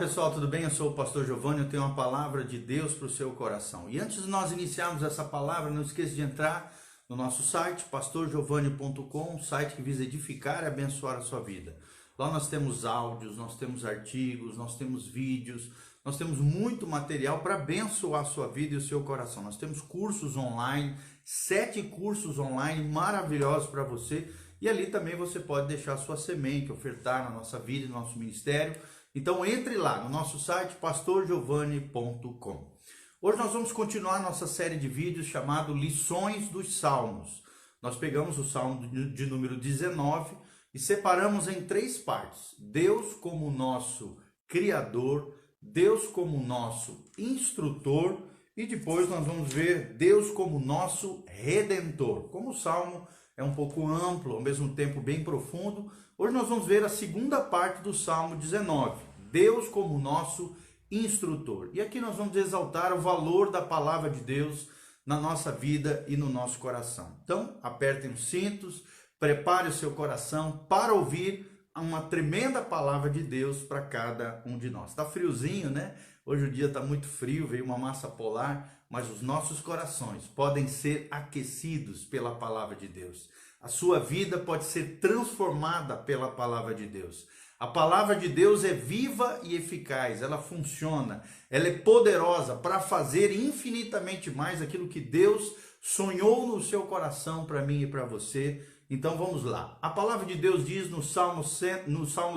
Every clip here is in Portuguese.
pessoal, tudo bem? Eu sou o pastor Giovanni, eu tenho uma palavra de Deus para o seu coração. E antes de nós iniciarmos essa palavra, não esqueça de entrar no nosso site, pastorgiovanni.com, um site que visa edificar e abençoar a sua vida. Lá nós temos áudios, nós temos artigos, nós temos vídeos, nós temos muito material para abençoar a sua vida e o seu coração. Nós temos cursos online, 7 cursos online maravilhosos para você. E ali também você pode deixar sua semente, ofertar na nossa vida, no nosso ministério. Então entre lá no nosso site pastorgiovanni.com. Hoje nós vamos continuar nossa série de vídeos chamado Lições dos Salmos. Nós pegamos o Salmo de número 19 e separamos em 3 partes. Deus como nosso Criador, Deus como nosso Instrutor e depois nós vamos ver Deus como nosso Redentor. Como o Salmo é um pouco amplo, ao mesmo tempo bem profundo, hoje nós vamos ver a segunda parte do Salmo 19, Deus como nosso instrutor. E aqui nós vamos exaltar o valor da palavra de Deus na nossa vida e no nosso coração. Então, apertem os cintos, prepare o seu coração para ouvir uma tremenda palavra de Deus para cada um de nós. Está friozinho, né? Hoje o dia está muito frio, veio uma massa polar, mas os nossos corações podem ser aquecidos pela palavra de Deus. A sua vida pode ser transformada pela palavra de Deus. A palavra de Deus é viva e eficaz, ela funciona, ela é poderosa para fazer infinitamente mais aquilo que Deus sonhou no seu coração para mim e para você. Então vamos lá. A palavra de Deus diz no Salmo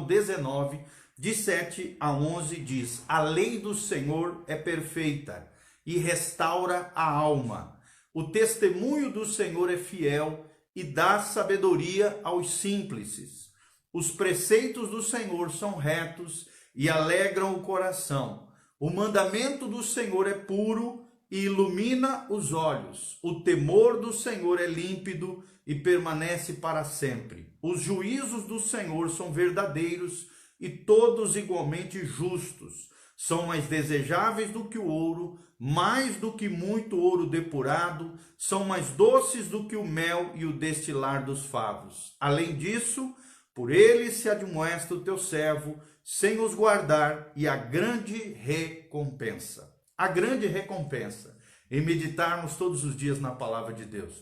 19, de 7 a 11, diz: a lei do Senhor é perfeita e restaura a alma. O testemunho do Senhor é fiel e dá sabedoria aos simples. Os preceitos do Senhor são retos e alegram o coração. O mandamento do Senhor é puro e ilumina os olhos. O temor do Senhor é límpido e permanece para sempre. Os juízos do Senhor são verdadeiros e todos igualmente justos. São mais desejáveis do que o ouro, mais do que muito ouro depurado, são mais doces do que o mel e o destilar dos favos. Além disso, por eles se admoesta o teu servo, sem os guardar, e a grande recompensa. A grande recompensa em meditarmos todos os dias na palavra de Deus.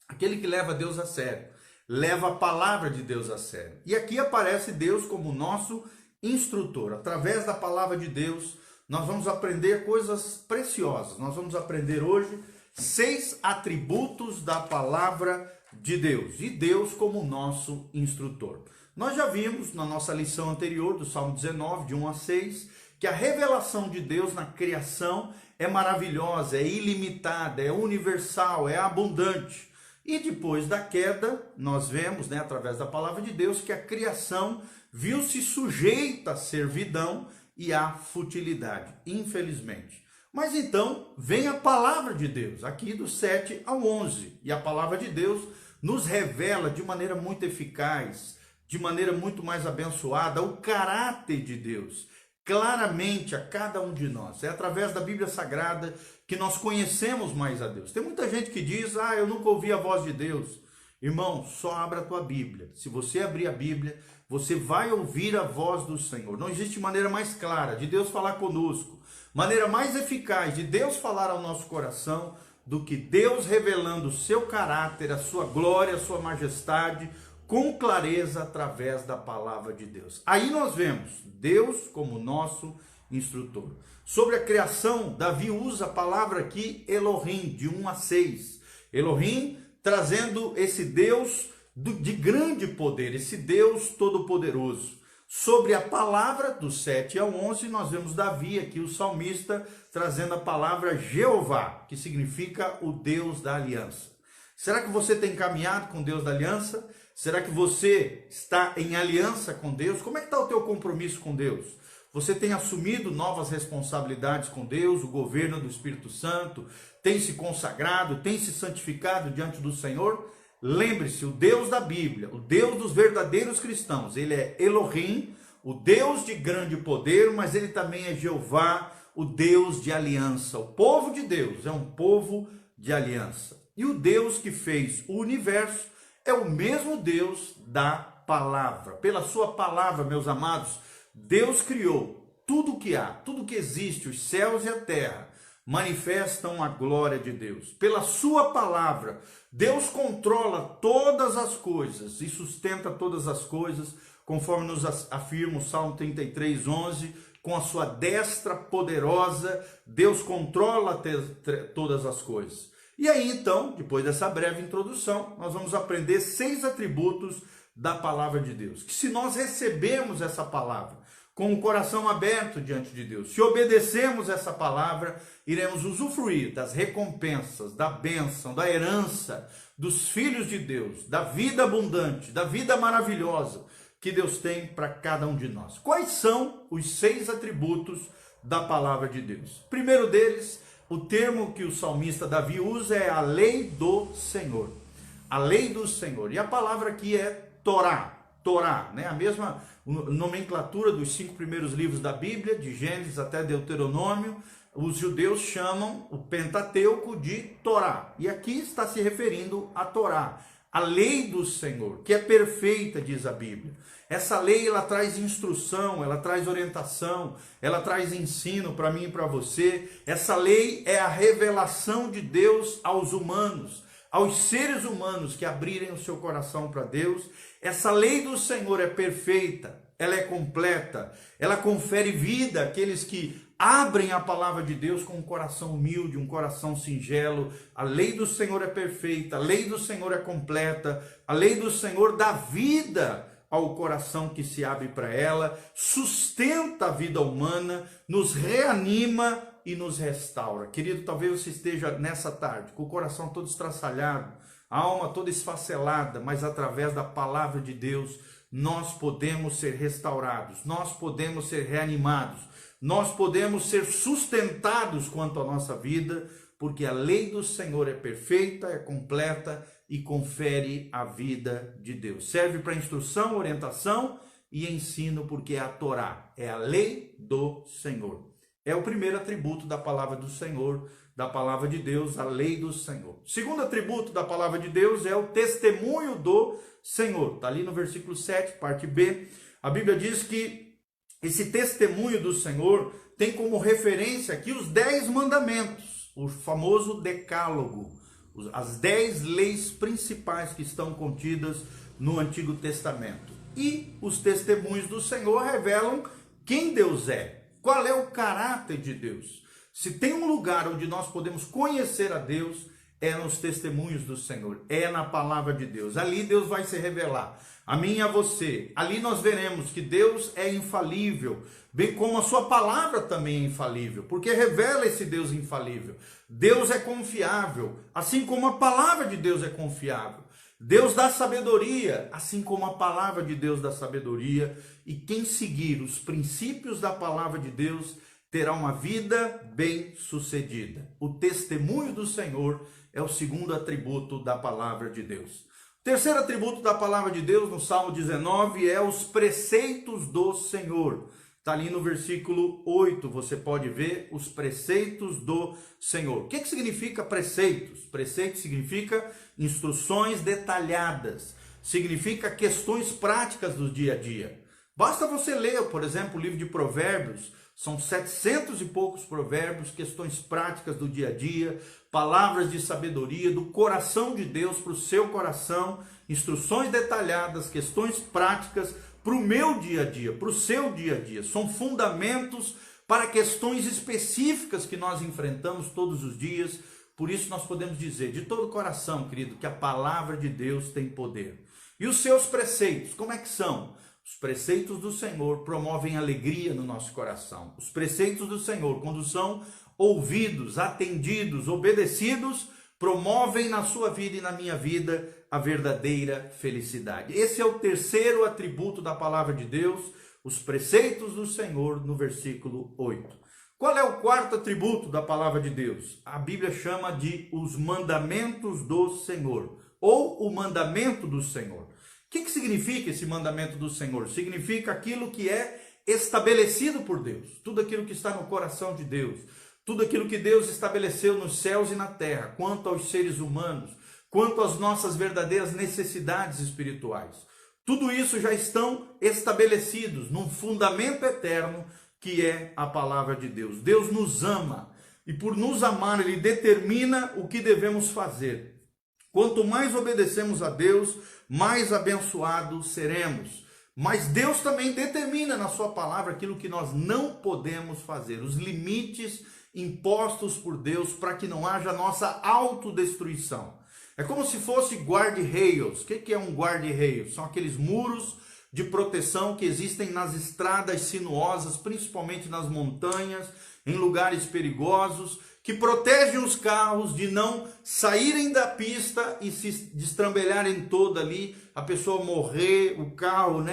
Aquele que leva Deus a sério, leva a palavra de Deus a sério. E aqui aparece Deus como nosso instrutor. Através da palavra de Deus, nós vamos aprender coisas preciosas. Nós vamos aprender hoje 6 atributos da palavra de Deus. E Deus como nosso instrutor. Nós já vimos na nossa lição anterior do Salmo 19, de 1 a 6, que a revelação de Deus na criação é maravilhosa, é ilimitada, é universal, é abundante. E depois da queda, nós vemos, através da palavra de Deus, que a criação viu-se sujeita à servidão e à futilidade, infelizmente. Mas então vem a palavra de Deus, aqui do 7 ao 11. E a palavra de Deus nos revela de maneira muito eficaz, de maneira muito mais abençoada, o caráter de Deus, claramente a cada um de nós. É através da Bíblia Sagrada que nós conhecemos mais a Deus. Tem muita gente que diz: eu nunca ouvi a voz de Deus. Irmão, só abra a tua Bíblia. Se você abrir a Bíblia, você vai ouvir a voz do Senhor. Não existe maneira mais clara de Deus falar conosco, maneira mais eficaz de Deus falar ao nosso coração, do que Deus revelando o seu caráter, a sua glória, a sua majestade, com clareza através da palavra de Deus. Aí nós vemos Deus como nosso instrutor. Sobre a criação, Davi usa a palavra aqui Elohim, de 1 a 6. Elohim trazendo esse Deus de grande poder, esse Deus todo-poderoso. Sobre a palavra, do 7 ao 11, nós vemos Davi aqui, o salmista, trazendo a palavra Jeová, que significa o Deus da aliança. Será que você tem caminhado com Deus da aliança? Será que você está em aliança com Deus? Como é que está o teu compromisso com Deus? Você tem assumido novas responsabilidades com Deus, o governo do Espírito Santo, tem se consagrado, tem se santificado diante do Senhor? Lembre-se, o Deus da Bíblia, o Deus dos verdadeiros cristãos, ele é Elohim, o Deus de grande poder, mas ele também é Jeová, o Deus de aliança. O povo de Deus é um povo de aliança. E o Deus que fez o universo é o mesmo Deus da palavra. Pela sua palavra, meus amados, Deus criou tudo que há, tudo que existe, os céus e a terra, manifestam a glória de Deus. Pela sua palavra, Deus controla todas as coisas e sustenta todas as coisas, conforme nos afirma o Salmo 33:11, com a sua destra poderosa, Deus controla todas as coisas. E aí então, depois dessa breve introdução, nós vamos aprender 6 atributos da palavra de Deus. Que se nós recebemos essa palavra com o coração aberto diante de Deus, se obedecemos essa palavra, iremos usufruir das recompensas, da bênção, da herança dos filhos de Deus, da vida abundante, da vida maravilhosa que Deus tem para cada um de nós. Quais são os 6 atributos da palavra de Deus? Primeiro deles, o termo que o salmista Davi usa é a lei do Senhor. A lei do Senhor. E a palavra aqui é Torá. Torá, né? A mesma nomenclatura dos 5 primeiros livros da Bíblia, de Gênesis até Deuteronômio. Os judeus chamam o Pentateuco de Torá. E aqui está se referindo a Torá, a lei do Senhor, que é perfeita, diz a Bíblia. Essa lei, ela traz instrução, ela traz orientação, ela traz ensino para mim e para você. Essa lei é a revelação de Deus aos humanos, aos seres humanos que abrirem o seu coração para Deus. Essa lei do Senhor é perfeita, ela é completa, ela confere vida àqueles que abrem a palavra de Deus com um coração humilde, um coração singelo. A lei do Senhor é perfeita, a lei do Senhor é completa, a lei do Senhor dá vida ao coração que se abre para ela, sustenta a vida humana, nos reanima e nos restaura. Querido, talvez você esteja nessa tarde com o coração todo estraçalhado, a alma toda esfacelada, mas através da palavra de Deus nós podemos ser restaurados, nós podemos ser reanimados, nós podemos ser sustentados quanto à nossa vida, porque a lei do Senhor é perfeita, é completa e confere a vida de Deus. Serve para instrução, orientação e ensino, porque é a Torá, é a lei do Senhor. É o primeiro atributo da palavra do Senhor, da palavra de Deus, a lei do Senhor. O segundo atributo da palavra de Deus é o testemunho do Senhor. Está ali no versículo 7, parte B. A Bíblia diz que esse testemunho do Senhor tem como referência aqui os 10 mandamentos, o famoso decálogo, as 10 leis principais que estão contidas no Antigo Testamento. E os testemunhos do Senhor revelam quem Deus é, qual é o caráter de Deus. Se tem um lugar onde nós podemos conhecer a Deus, é nos testemunhos do Senhor, é na palavra de Deus. Ali Deus vai se revelar a mim e a você. Ali nós veremos que Deus é infalível, bem como a sua palavra também é infalível, porque revela esse Deus infalível. Deus é confiável, assim como a palavra de Deus é confiável. Deus dá sabedoria, assim como a palavra de Deus dá sabedoria. E quem seguir os princípios da palavra de Deus terá uma vida bem-sucedida. O testemunho do Senhor é o segundo atributo da palavra de Deus. O terceiro atributo da palavra de Deus, no Salmo 19, é os preceitos do Senhor. Está ali no versículo 8, você pode ver os preceitos do Senhor. O que significa preceitos? Preceitos significa instruções detalhadas, significa questões práticas do dia a dia. Basta você ler, por exemplo, o livro de Provérbios, são 700 e poucos provérbios, questões práticas do dia a dia, palavras de sabedoria do coração de Deus para o seu coração, instruções detalhadas, questões práticas para o meu dia a dia, para o seu dia a dia. São fundamentos para questões específicas que nós enfrentamos todos os dias. Por isso nós podemos dizer de todo o coração, querido, que a palavra de Deus tem poder. E os seus preceitos, como é que são? Os preceitos do Senhor promovem alegria no nosso coração. Os preceitos do Senhor, quando são ouvidos, atendidos, obedecidos, promovem na sua vida e na minha vida a verdadeira felicidade. Esse é o terceiro atributo da palavra de Deus, os preceitos do Senhor, no versículo 8. Qual é o quarto atributo da palavra de Deus? A Bíblia chama de os mandamentos do Senhor, ou o mandamento do Senhor. O que significa esse mandamento do Senhor? Significa aquilo que é estabelecido por Deus, tudo aquilo que está no coração de Deus, tudo aquilo que Deus estabeleceu nos céus e na terra, quanto aos seres humanos, quanto às nossas verdadeiras necessidades espirituais. Tudo isso já estão estabelecidos num fundamento eterno que é a palavra de Deus. Deus nos ama e por nos amar ele determina o que devemos fazer. Quanto mais obedecemos a Deus, mais abençoados seremos. Mas Deus também determina na sua palavra aquilo que nós não podemos fazer, os limites impostos por Deus para que não haja nossa autodestruição. É como se fosse guarda-reios. O que é um guarda-reios? São aqueles muros de proteção que existem nas estradas sinuosas, principalmente nas montanhas, em lugares perigosos, que protegem os carros de não saírem da pista e se destrambelharem toda ali, a pessoa morrer, o carro,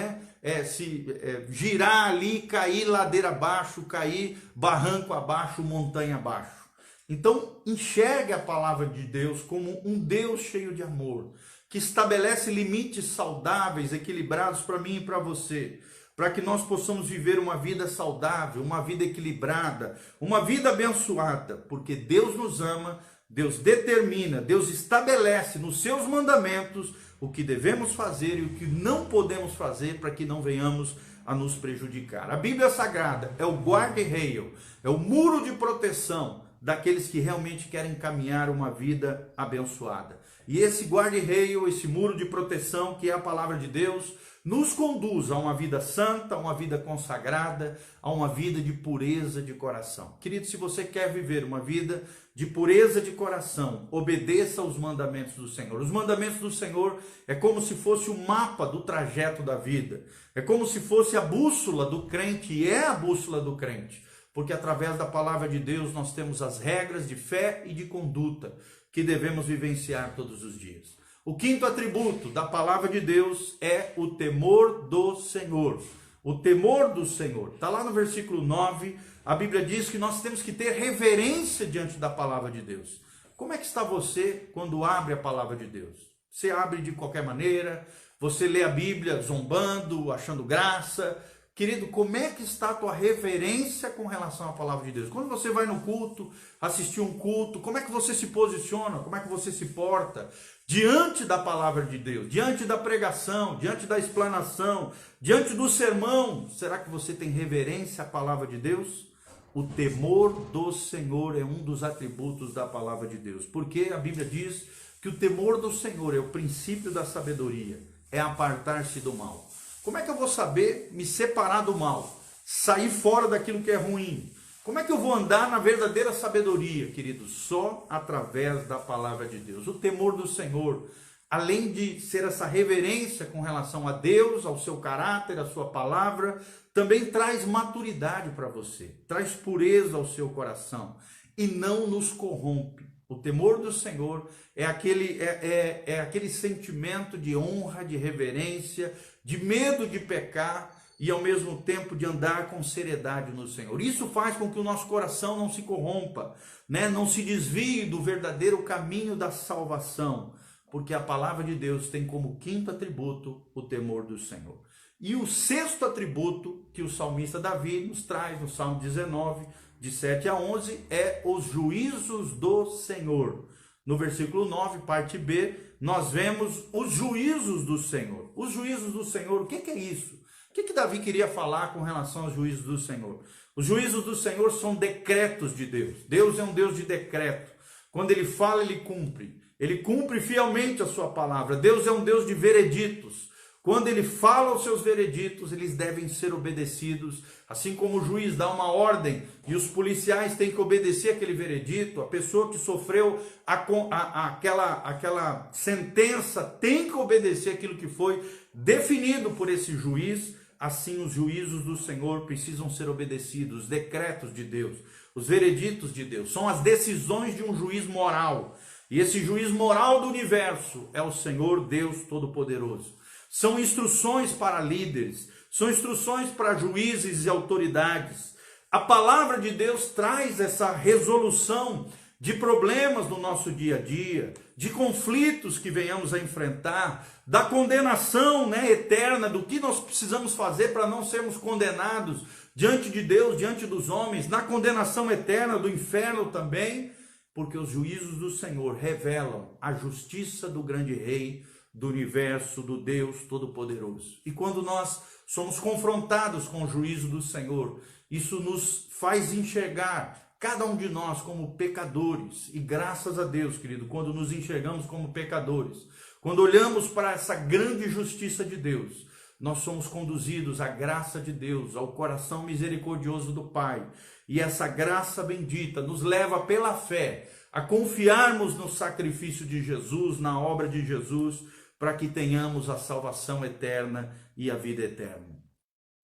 girar ali, cair ladeira abaixo, cair barranco abaixo, montanha abaixo. Então, enxergue a palavra de Deus como um Deus cheio de amor, que estabelece limites saudáveis, equilibrados para mim e para você, para que nós possamos viver uma vida saudável, uma vida equilibrada, uma vida abençoada, porque Deus nos ama, Deus determina, Deus estabelece nos seus mandamentos o que devemos fazer e o que não podemos fazer para que não venhamos a nos prejudicar. A Bíblia Sagrada é o guarda-reio, é o muro de proteção daqueles que realmente querem caminhar uma vida abençoada. E esse guarda-reio, esse muro de proteção que é a palavra de Deus, nos conduz a uma vida santa, a uma vida consagrada, a uma vida de pureza de coração. Querido, se você quer viver uma vida de pureza de coração, obedeça aos mandamentos do Senhor. Os mandamentos do Senhor é como se fosse o mapa do trajeto da vida. É como se fosse a bússola do crente, e é a bússola do crente. Porque através da palavra de Deus nós temos as regras de fé e de conduta que devemos vivenciar todos os dias. O quinto atributo da palavra de Deus é o temor do Senhor. O temor do Senhor. Está lá no versículo 9, a Bíblia diz que nós temos que ter reverência diante da palavra de Deus. Como é que está você quando abre a palavra de Deus? Você abre de qualquer maneira? Você lê a Bíblia zombando, achando graça? Querido, como é que está a tua reverência com relação à palavra de Deus? Quando você vai no culto, assistir um culto, como é que você se posiciona? Como é que você se porta diante da palavra de Deus? Diante da pregação, diante da explanação, diante do sermão? Será que você tem reverência à palavra de Deus? O temor do Senhor é um dos atributos da palavra de Deus. Porque a Bíblia diz que o temor do Senhor é o princípio da sabedoria, é apartar-se do mal. Como é que eu vou saber me separar do mal? Sair fora daquilo que é ruim? Como é que eu vou andar na verdadeira sabedoria, querido? Só através da palavra de Deus. O temor do Senhor, além de ser essa reverência com relação a Deus, ao seu caráter, à sua palavra, também traz maturidade para você, traz pureza ao seu coração e não nos corrompe. O temor do Senhor é aquele sentimento de honra, de reverência, de medo de pecar e ao mesmo tempo de andar com seriedade no Senhor. Isso faz com que o nosso coração não se corrompa, não se desvie do verdadeiro caminho da salvação, porque a palavra de Deus tem como quinto atributo o temor do Senhor. E o sexto atributo que o salmista Davi nos traz no Salmo 19, de 7 a 11, é os juízos do Senhor. No versículo 9, parte B, nós vemos os juízos do Senhor. Os juízos do Senhor, o que é isso? O que Davi queria falar com relação aos juízos do Senhor? Os juízos do Senhor são decretos de Deus. Deus é um Deus de decreto. Quando ele fala, ele cumpre. Ele cumpre fielmente a sua palavra. Deus é um Deus de vereditos. Quando ele fala os seus vereditos, eles devem ser obedecidos, assim como o juiz dá uma ordem e os policiais têm que obedecer aquele veredito, a pessoa que sofreu aquela sentença tem que obedecer aquilo que foi definido por esse juiz. Assim os juízos do Senhor precisam ser obedecidos, os decretos de Deus, os vereditos de Deus, são as decisões de um juiz moral. E esse juiz moral do universo é o Senhor Deus Todo-Poderoso. São instruções para líderes, são instruções para juízes e autoridades. A palavra de Deus traz essa resolução de problemas no nosso dia a dia, de conflitos que venhamos a enfrentar, da condenação eterna, do que nós precisamos fazer para não sermos condenados diante de Deus, diante dos homens, na condenação eterna do inferno também, porque os juízos do Senhor revelam a justiça do grande Rei, do universo, do Deus Todo-Poderoso. E quando nós somos confrontados com o juízo do Senhor, Isso nos faz enxergar cada um de nós como pecadores. E graças a Deus, querido, quando nos enxergamos como pecadores, quando olhamos para essa grande justiça de Deus, nós somos conduzidos à graça de Deus, ao coração misericordioso do Pai. E essa graça bendita nos leva pela fé a confiarmos no sacrifício de Jesus, na obra de Jesus, para que tenhamos a salvação eterna e a vida eterna.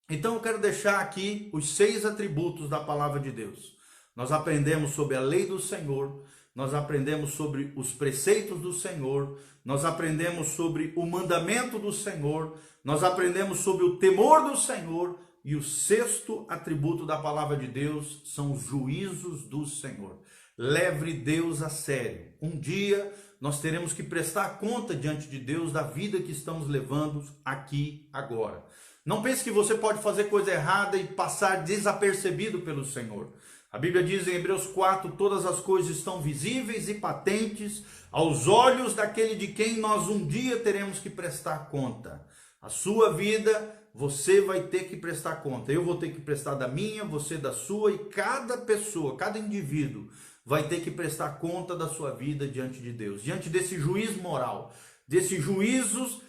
Então eu quero deixar aqui os 6 atributos da palavra de Deus. Nós aprendemos sobre a lei do Senhor, nós aprendemos sobre os preceitos do Senhor, nós aprendemos sobre o mandamento do Senhor, nós aprendemos sobre o temor do Senhor, e o 6º atributo da palavra de Deus são os juízos do Senhor. Leve Deus a sério. Um dia nós teremos que prestar conta diante de Deus da vida que estamos levando aqui agora. Não pense que você pode fazer coisa errada e passar desapercebido pelo Senhor. A Bíblia diz em Hebreus 4, todas as coisas estão visíveis e patentes aos olhos daquele de quem nós um dia teremos que prestar conta. A sua vida, você vai ter que prestar conta. Eu vou ter que prestar da minha, você da sua, e cada pessoa, cada indivíduo vai ter que prestar conta da sua vida diante de Deus. Diante desse juízo moral, desses juízos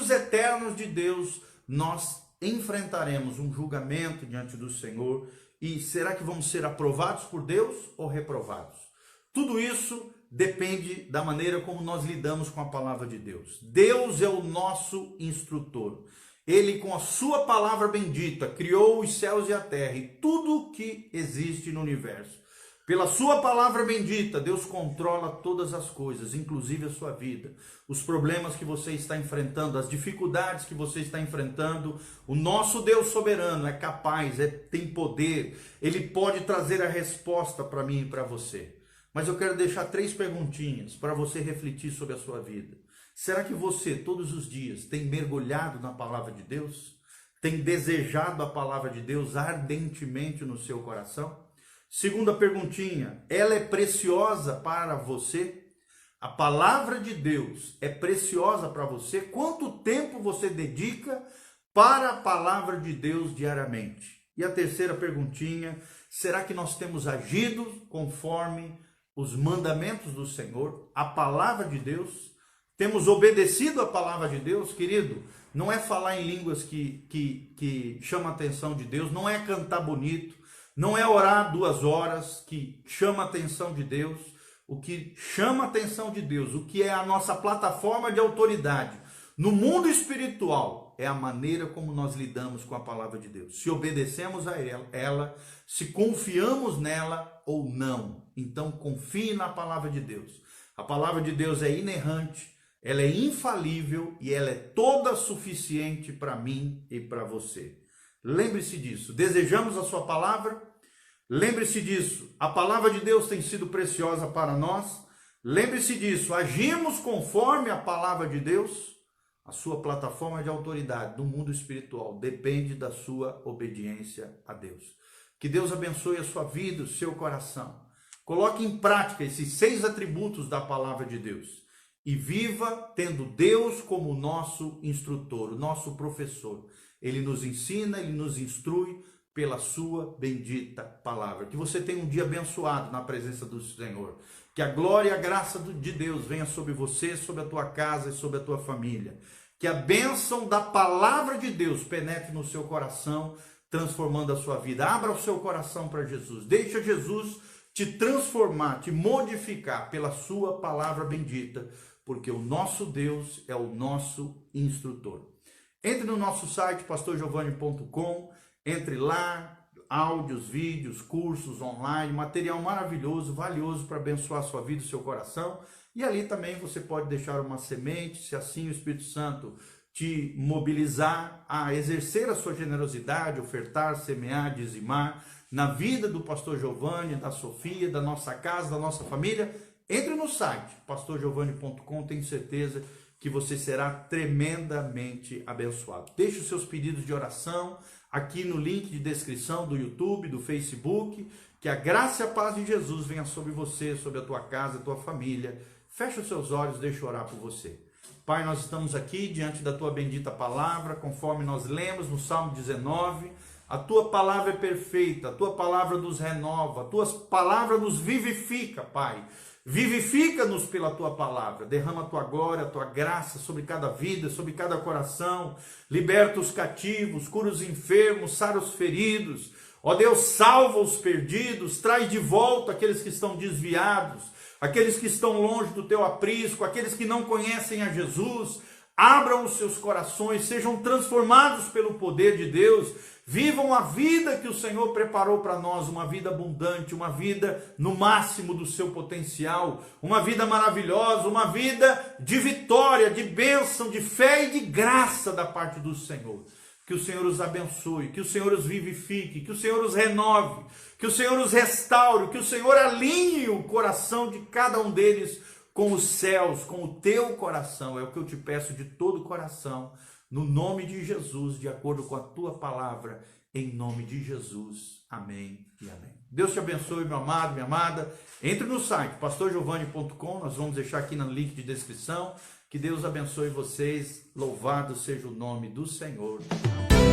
eternos de Deus, nós enfrentaremos um julgamento diante do Senhor. E será que vamos ser aprovados por Deus ou reprovados? Tudo isso depende da maneira como nós lidamos com a palavra de Deus. Deus é o nosso instrutor. Ele, com a sua palavra bendita, criou os céus e a terra e tudo que existe no universo. Pela sua palavra bendita, Deus controla todas as coisas, inclusive a sua vida. Os problemas que você está enfrentando, as dificuldades que você está enfrentando, o nosso Deus soberano é capaz, tem poder. Ele pode trazer a resposta para mim e para você. Mas eu quero deixar 3 perguntinhas para você refletir sobre a sua vida. Será que você, todos os dias, tem mergulhado na palavra de Deus? Tem desejado a palavra de Deus ardentemente no seu coração? Segunda perguntinha, ela é preciosa para você? A palavra de Deus é preciosa para você? Quanto tempo você dedica para a palavra de Deus diariamente? E a terceira perguntinha, será que nós temos agido conforme os mandamentos do Senhor, a palavra de Deus? Temos obedecido a palavra de Deus? Querido, não é falar em línguas que chama a atenção de Deus, não é cantar bonito, não é orar 2 horas que chama a atenção de Deus. O que chama a atenção de Deus, o que é a nossa plataforma de autoridade no mundo espiritual, é a maneira como nós lidamos com a palavra de Deus. Se obedecemos a ela, se confiamos nela ou não. Então confie na palavra de Deus. A palavra de Deus é inerrante, ela é infalível e ela é toda suficiente para mim e para você. Lembre-se disso. Desejamos a sua palavra? Lembre-se disso. A palavra de Deus tem sido preciosa para nós. Lembre-se disso. Agimos conforme a palavra de Deus. A sua plataforma de autoridade no mundo espiritual depende da sua obediência a Deus. Que Deus abençoe a sua vida, o seu coração. Coloque em prática esses 6 atributos da palavra de Deus. E viva tendo Deus como nosso instrutor, o nosso professor. Ele nos ensina, ele nos instrui pela sua bendita palavra. Que você tenha um dia abençoado na presença do Senhor. Que a glória e a graça de Deus venha sobre você, sobre a tua casa e sobre a tua família. Que a bênção da palavra de Deus penetre no seu coração, transformando a sua vida. Abra o seu coração para Jesus. Deixa Jesus te transformar, te modificar pela sua palavra bendita, porque o nosso Deus é o nosso instrutor. Entre no nosso site pastorgiovani.com, entre lá, áudios, vídeos, cursos online, material maravilhoso, valioso para abençoar a sua vida e o seu coração. E ali também você pode deixar uma semente, se assim o Espírito Santo te mobilizar a exercer a sua generosidade, ofertar, semear, dizimar na vida do pastor Giovani, da Sofia, da nossa casa, da nossa família. Entre no site pastorgiovani.com, tenho certeza que você será tremendamente abençoado. Deixe os seus pedidos de oração aqui no link de descrição do YouTube, do Facebook. Que a graça e a paz de Jesus venha sobre você, sobre a tua casa, a tua família. Feche os seus olhos, deixa eu orar por você. Pai, nós estamos aqui diante da tua bendita palavra, conforme nós lemos no Salmo 19, A tua palavra é perfeita, a tua palavra nos renova, a tua palavra nos vivifica, Pai. Vivifica-nos pela tua palavra, derrama a tua glória, a tua graça sobre cada vida, sobre cada coração, liberta os cativos, cura os enfermos, sara os feridos, ó Deus, salva os perdidos, traz de volta aqueles que estão desviados, aqueles que estão longe do teu aprisco, aqueles que não conhecem a Jesus. Abram os seus corações, sejam transformados pelo poder de Deus, vivam a vida que o Senhor preparou para nós, uma vida abundante, uma vida no máximo do seu potencial, uma vida maravilhosa, uma vida de vitória, de bênção, de fé e de graça da parte do Senhor. Que o Senhor os abençoe, que o Senhor os vivifique, que o Senhor os renove, que o Senhor os restaure, que o Senhor alinhe o coração de cada um deles com os céus, com o teu coração. É o que eu te peço de todo o coração, no nome de Jesus, de acordo com a tua palavra, em nome de Jesus. Amém e amém. Deus te abençoe, meu amado, minha amada. Entre no site pastorgiovani.com, nós vamos deixar aqui no link de descrição. Que Deus abençoe vocês. Louvado seja o nome do Senhor. Amém.